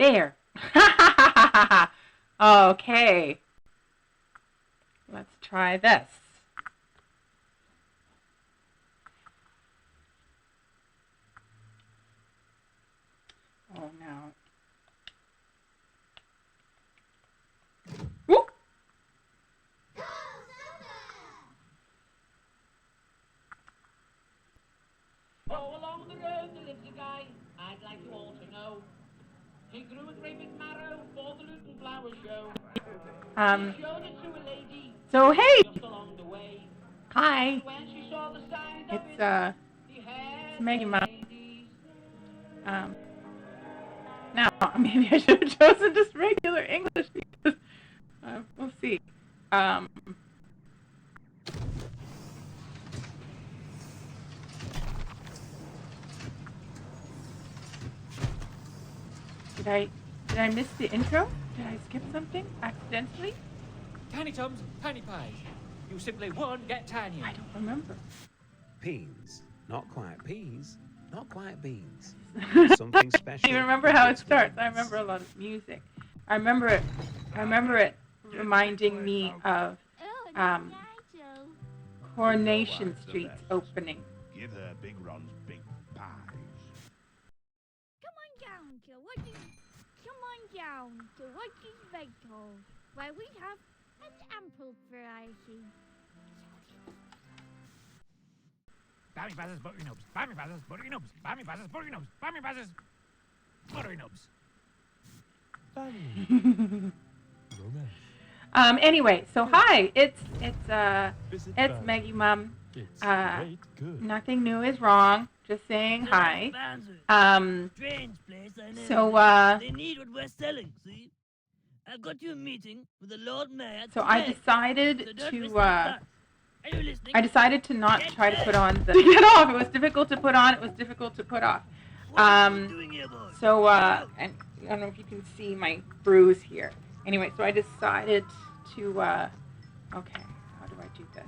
There. Okay. Let's try this. Oh no. Whoop. Oh, along the road there lives a guy I'd like you all to know. He grew a great big marrow for the Luton Flower Show. He showed it to a lady So hey. just along the way. Hi. When she saw the sign of It's MeguMum. Now maybe I should have chosen just regular English because we'll see. Did I miss the intro? Did I skip something accidentally? Tiny Tums, tiny pies. You simply won't get tinier. I don't remember. Beans, not quite peas, not quite beans. Something special. I don't even remember how it starts. I remember a lot of music. I remember it reminding me of Coronation Street's opening. Give her big runs, big pies. Come on down to what is vegetable, where we have an ample variety. Bammy buzzers, buttery nubs. Bammy buzzers, buttery nubs. Bammy buzzers, buttery nubs. Bammy buzzers, buttery nubs. Anyway, so hi, it's MeguMum. Nothing new is wrong. Just saying hi. Strange place, I know. So they need what we're selling, see? I've got you a meeting with the Lord Mayor. so I decided Are you listening? I decided to not try to put on the get off. It was difficult to put on. It was difficult to put off. What are you doing here, boy? So and I don't know if you can see my bruise here. Anyway, so I decided to okay, how do I do this?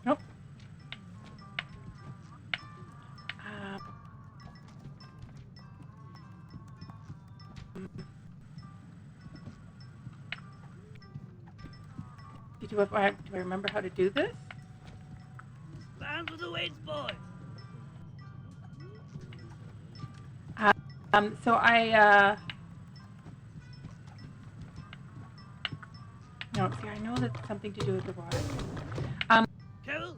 Nope. Do I remember how to do this? Stand with the weights, boy. So I no, see, I know that's something to do with the water. Carol,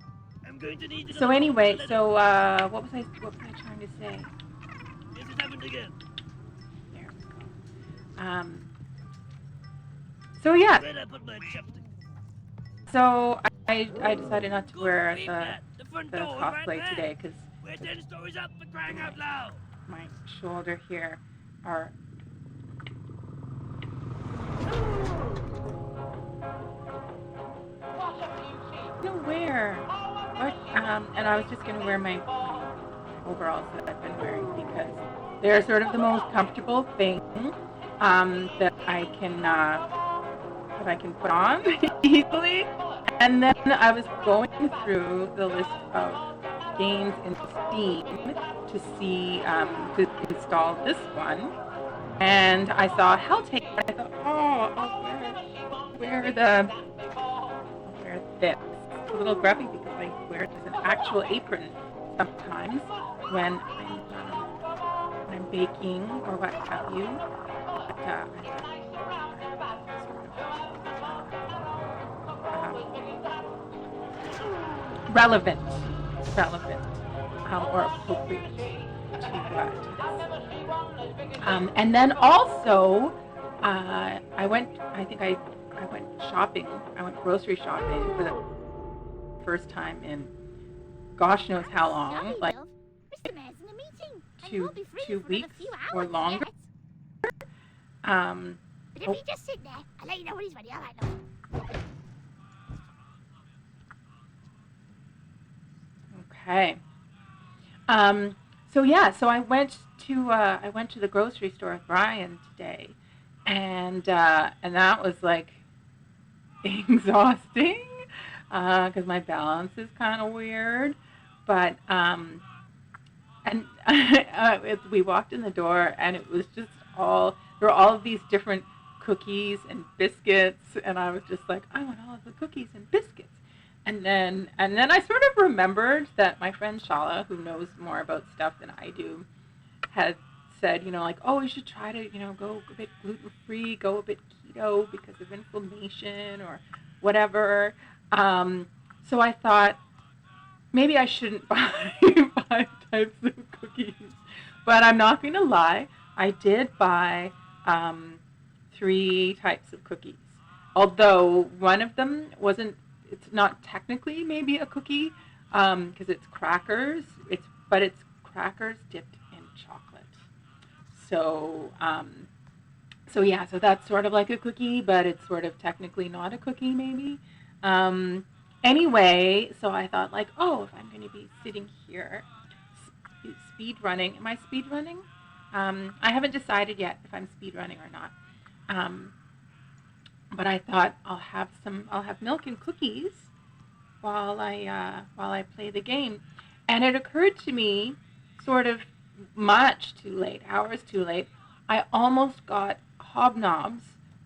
I'm going to need you. So anyway, so what was I trying to say? Yes, it happened again. There we go. So yeah. Where'd I put my chapstick? So I decided not to wear The front the door is cosplay right today there. because We're 10 stories up for crying out loud. my shoulder here are. No, where? What? And I was just gonna wear my overalls that I've been wearing because they're sort of the most comfortable thing that I can put on easily. And then I was going through the list of games in Steam to see to install this one, and I saw Helltake. I thought, oh, I'll wear this. It's a little grubby because I wear it as an actual apron sometimes when I'm baking or what have you. But, relevant, or appropriate to this. And then also, I went shopping. I went grocery shopping for the first time in gosh knows how long, like Mr. Mayor's in a meeting. And two won't be free for weeks another few or hours longer. yet. But if you just sit there, I'll let you know when he's ready. All right, love. Okay. So yeah, so I went to the grocery store with Brian today, and that was like exhausting. because my balance is kind of weird. But and we walked in the door, and it was just there were all of these different cookies and biscuits, and I was just like, I want all of the cookies and biscuits. And then I sort of remembered that my friend Shala, who knows more about stuff than I do, had said, like, oh, you should try to, go a bit gluten-free, go a bit keto because of inflammation or whatever. So I thought maybe I shouldn't buy 5 types of cookies. But I'm not going to lie, I did buy 3 types of cookies. Although one of them it's not technically maybe a cookie because it's crackers. But it's crackers dipped in chocolate. So so that's sort of like a cookie, but it's sort of technically not a cookie maybe. Anyway, so I thought like, oh, if I'm going to be sitting here speed running, am I speed running? I haven't decided yet if I'm speed running or not. But I thought I'll have milk and cookies while I play the game. And it occurred to me, sort of much too late, hours too late, I almost got hobnobs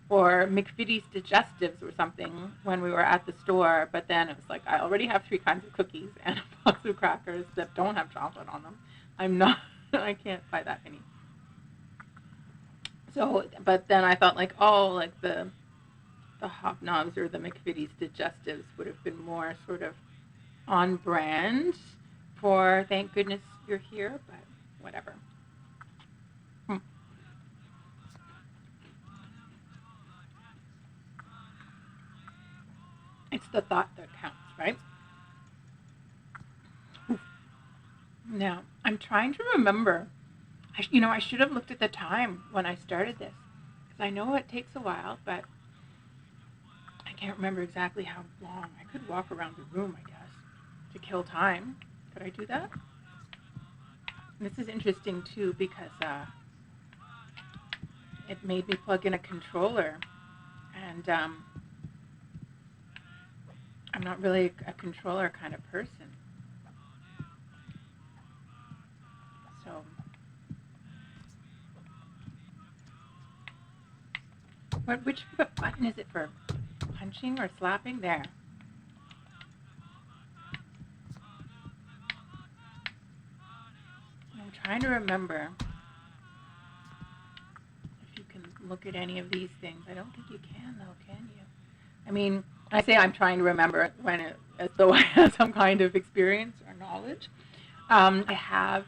or McVitie's digestives or something when we were at the store, but then it was like, I already have 3 kinds of cookies and a box of crackers that don't have chocolate on them. I can't buy that many. So, but then I thought like, oh, like the hobnobs or the McVitie's digestives would have been more sort of on brand for Thank Goodness You're Here, but whatever. It's the thought that counts, right? Now, I'm trying to remember. I should have looked at the time when I started this, because I know it takes a while, but I can't remember exactly how long. I could walk around the room, I guess, to kill time. Could I do that? And this is interesting, too, because it made me plug in a controller, and I'm not really a controller kind of person. So, which button is it for? Punching or slapping? There. I'm trying to remember if you can look at any of these things. I don't think you can, though, can you? I mean, I say I'm trying to remember as though I have some kind of experience or knowledge. I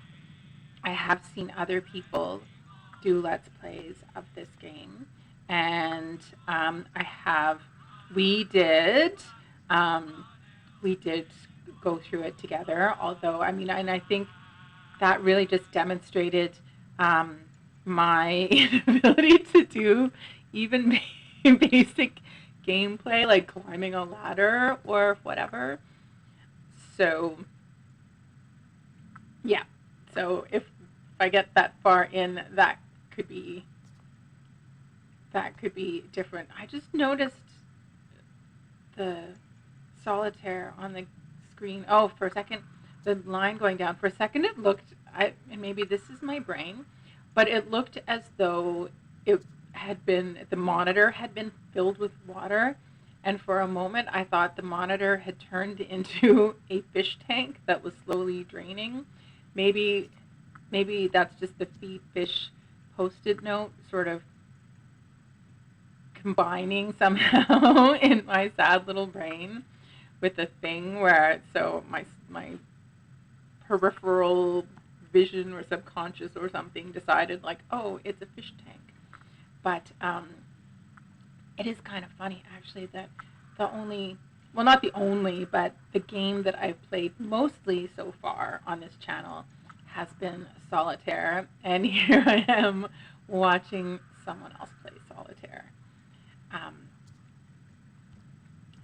have seen other people do Let's Plays of this game, and we did go through it together. Although and I think that really just demonstrated my inability to do even basic gameplay, like climbing a ladder or whatever. So yeah, so if I get that far in, that could be different. I just noticed the solitaire on the screen. Oh, for a second, the line going down. For a second, it looked, and maybe this is my brain, but it looked as though the monitor had been filled with water, and for a moment I thought the monitor had turned into a fish tank that was slowly draining. Maybe that's just the feed fish post-it note sort of combining somehow in my sad little brain with a thing where my peripheral vision or subconscious or something decided like, oh, it's a fish tank. But it is kind of funny, actually, that not the only, but the game that I've played mostly so far on this channel has been solitaire. And here I am watching someone else play solitaire.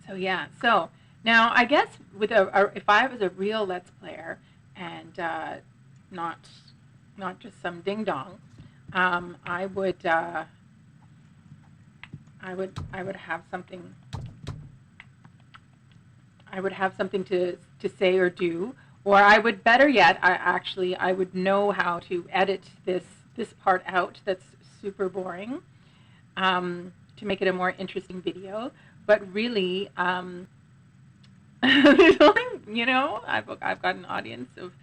So yeah, so now I guess if I was a real Let's Player and not just some ding dong, I would have something. would have something to say or do, or I would, better yet, I would know how to edit this part out that's super boring, to make it a more interesting video. But really, there's only, I've got an audience of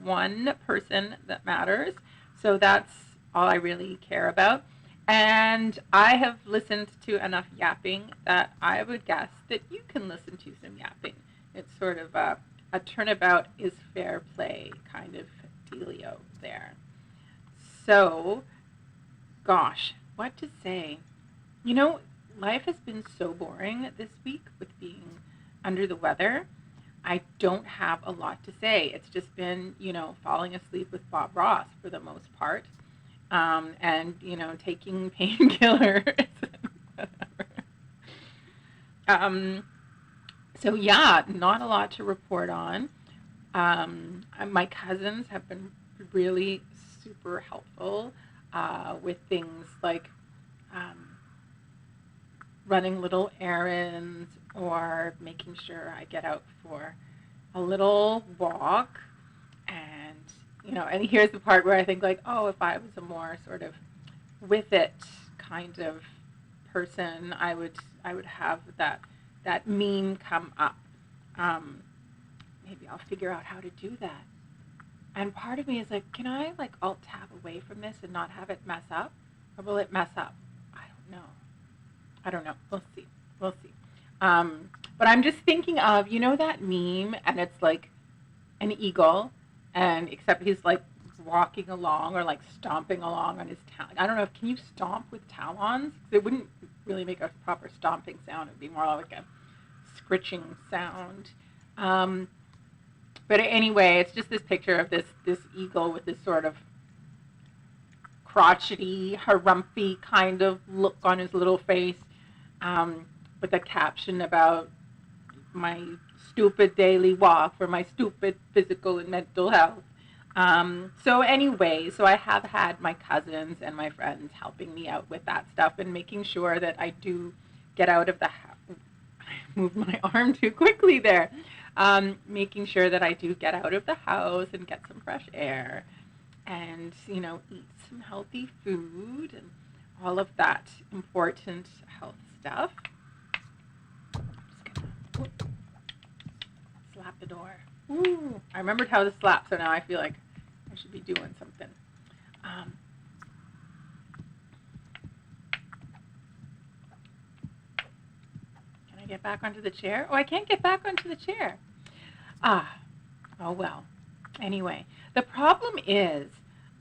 one person that matters, so that's all I really care about. And I have listened to enough yapping that I would guess that you can listen to some yapping. It's sort of a turnabout is fair play kind of dealio there. So, gosh, what to say? Life has been so boring this week with being under the weather. I don't have a lot to say. It's just been, falling asleep with Bob Ross for the most part. And, taking painkillers. So, yeah, not a lot to report on. My cousins have been really super helpful with things like running little errands or making sure I get out for a little walk. And here's the part where I think like, oh, if I was a more sort of with it kind of person, I would have that meme come up. Maybe I'll figure out how to do that. And part of me is like, can I like alt tab away from this and not have it mess up? Or will it mess up? I don't know. We'll see. But I'm just thinking of, that meme, and it's like an eagle, and except he's like walking along or like stomping along on his talon. I don't know, can you stomp with talons? Because it wouldn't really make a proper stomping sound. It would be more like a scritching sound. But anyway, it's just this picture of this eagle with this sort of crotchety, harumphy kind of look on his little face, with a caption about my stupid daily walk for my stupid physical and mental health. So anyway, so I have had my cousins and my friends helping me out with that stuff and making sure that I do get out of the house. I moved my arm too quickly there. Making sure that I do get out of the house and get some fresh air and, eat some healthy food and all of that important health stuff. I'm just gonna slap the door. Ooh, I remembered how to slap, so now I feel like I should be doing something. Can I get back onto the chair? Oh, I can't get back onto the chair. Oh well. Anyway, the problem is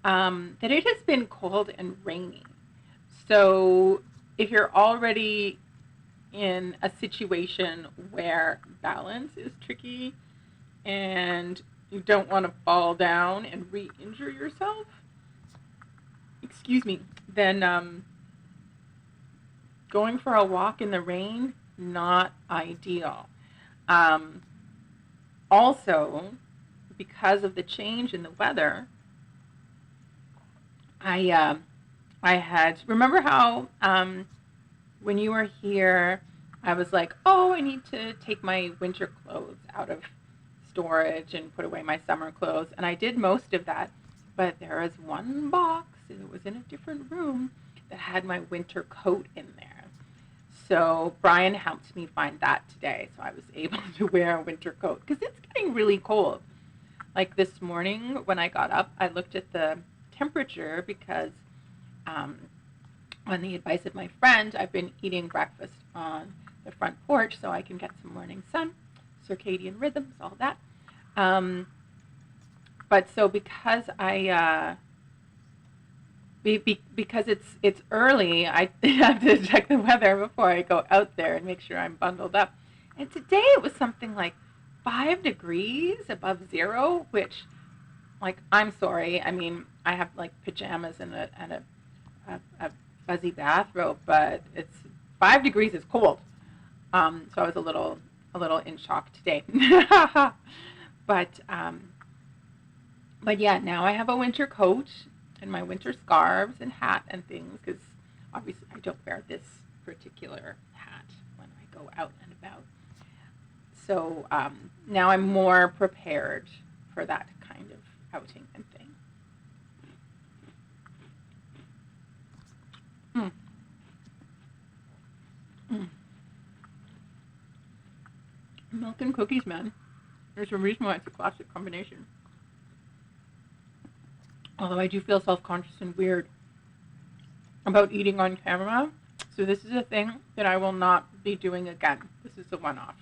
that it has been cold and rainy. So if you're already in a situation where balance is tricky and you don't want to fall down and re-injure yourself, then going for a walk in the rain, not ideal. Also, because of the change in the weather, I had, remember how when you were here, I was like, oh, I need to take my winter clothes out of storage and put away my summer clothes. And I did most of that, but there was one box, and it was in a different room, that had my winter coat in there. So Brian helped me find that today, so I was able to wear a winter coat, because it's getting really cold. Like this morning when I got up, I looked at the temperature because on the advice of my friend, I've been eating breakfast on the front porch so I can get some morning sun, circadian rhythms, all that. But so because because it's early, I have to check the weather before I go out there and make sure I'm bundled up. And today it was something like 5 degrees above zero, which, like, I'm sorry. I mean, I have like pajamas and a fuzzy bathrobe, but it's 5 degrees is cold. So I was a little in shock today. But yeah, now I have a winter coat and my winter scarves and hat and things, because obviously I don't wear this particular hat when I go out and about. So now I'm more prepared for that kind of outing and thing. Milk and cookies, man. There's a reason why it's a classic combination. Although I do feel self-conscious and weird about eating on camera. So this is a thing that I will not be doing again. This is a one-off.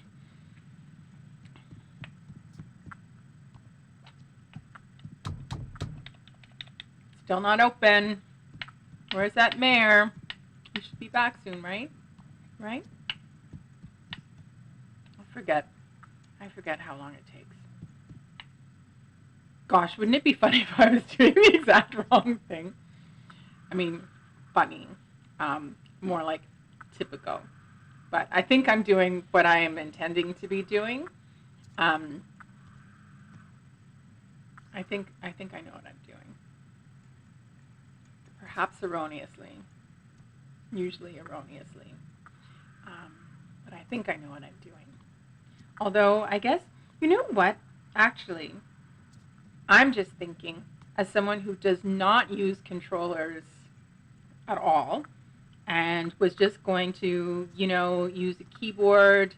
Still not open. Where's that mayor? He should be back soon, right? Right? I forget how long it takes. Gosh, wouldn't it be funny if I was doing the exact wrong thing? I mean, funny. More like typical. But I think I'm doing what I am intending to be doing. I think I know what I'm doing. Perhaps erroneously. Usually erroneously. But I think I know what I'm doing. Although, I guess, you know what? Actually, I'm just thinking, as someone who does not use controllers at all, and was just going to, use a keyboard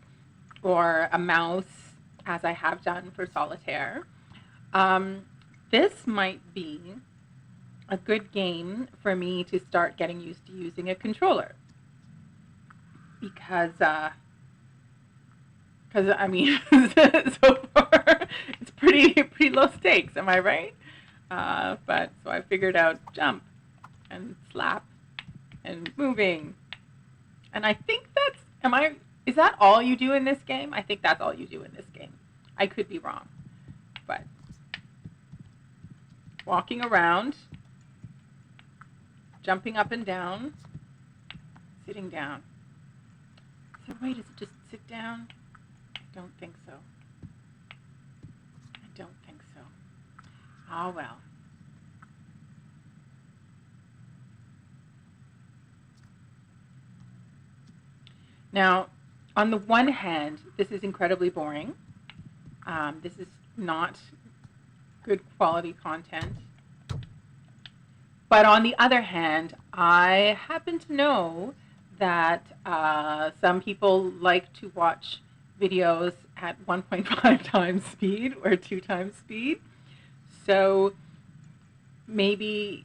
or a mouse, as I have done for solitaire, this might be a good game for me to start getting used to using a controller. Because I mean, so far it's pretty low stakes, am I right? But so I figured out jump and slap and moving, and I think is that all you do in this game? I think that's all you do in this game. I could be wrong, but walking around, jumping up and down, sitting down. So wait, is it just sit down? I don't think so. Oh well. Now, on the one hand, this is incredibly boring. This is not good quality content. But on the other hand, I happen to know that some people like to watch videos at 1.5 times speed or 2 times speed. So maybe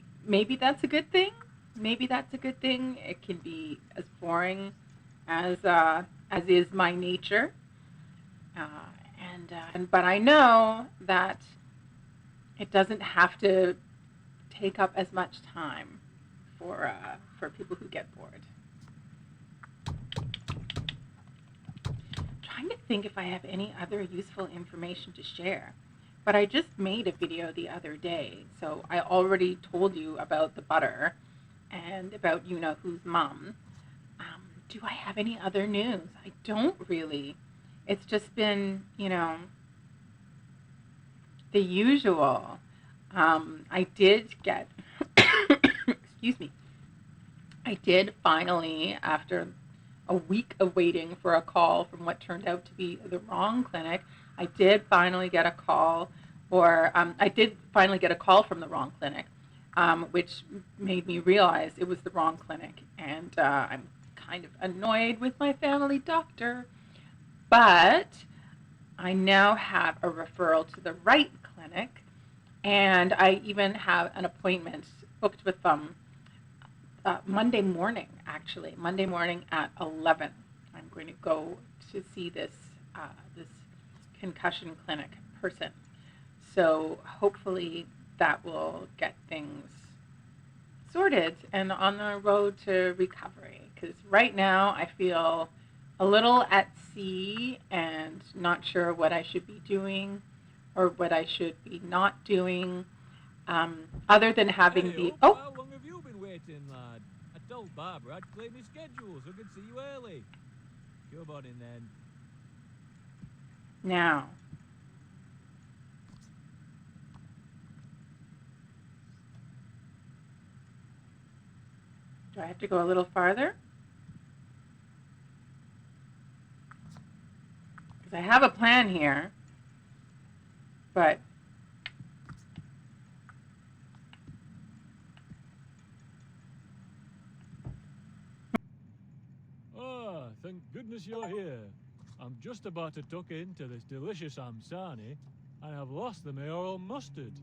that's a good thing. Maybe that's a good thing. It can be as boring as is my nature. But I know that it doesn't have to take up as much time for people who get bored. Trying to think if I have any other useful information to share. But I just made a video the other day, so I already told you about the butter and about who's mum. Do I have any other news? I don't really. It's just been, the usual. I did get, excuse me, I did finally, after a week of waiting for a call from what turned out to be the wrong clinic, I did finally get a call, I did finally get a call from the wrong clinic, which made me realize it was the wrong clinic, and I'm kind of annoyed with my family doctor, but I now have a referral to the right clinic, and I even have an appointment booked with them Monday morning, actually. Monday morning at 11. I'm going to go to see this concussion clinic person. So hopefully that will get things sorted and on the road to recovery. Because right now I feel a little at sea and not sure what I should be doing or what I should be not doing, other than having Hey, the... how long have you been waiting, lad? I told Barbara I'd clear my schedule so I could see you early. Come on in then. Now, do I have to go a little farther? I have a plan here, but Ah, thank goodness you're here. I'm just about to tuck into this delicious Amsani, and I've lost the mayoral mustard.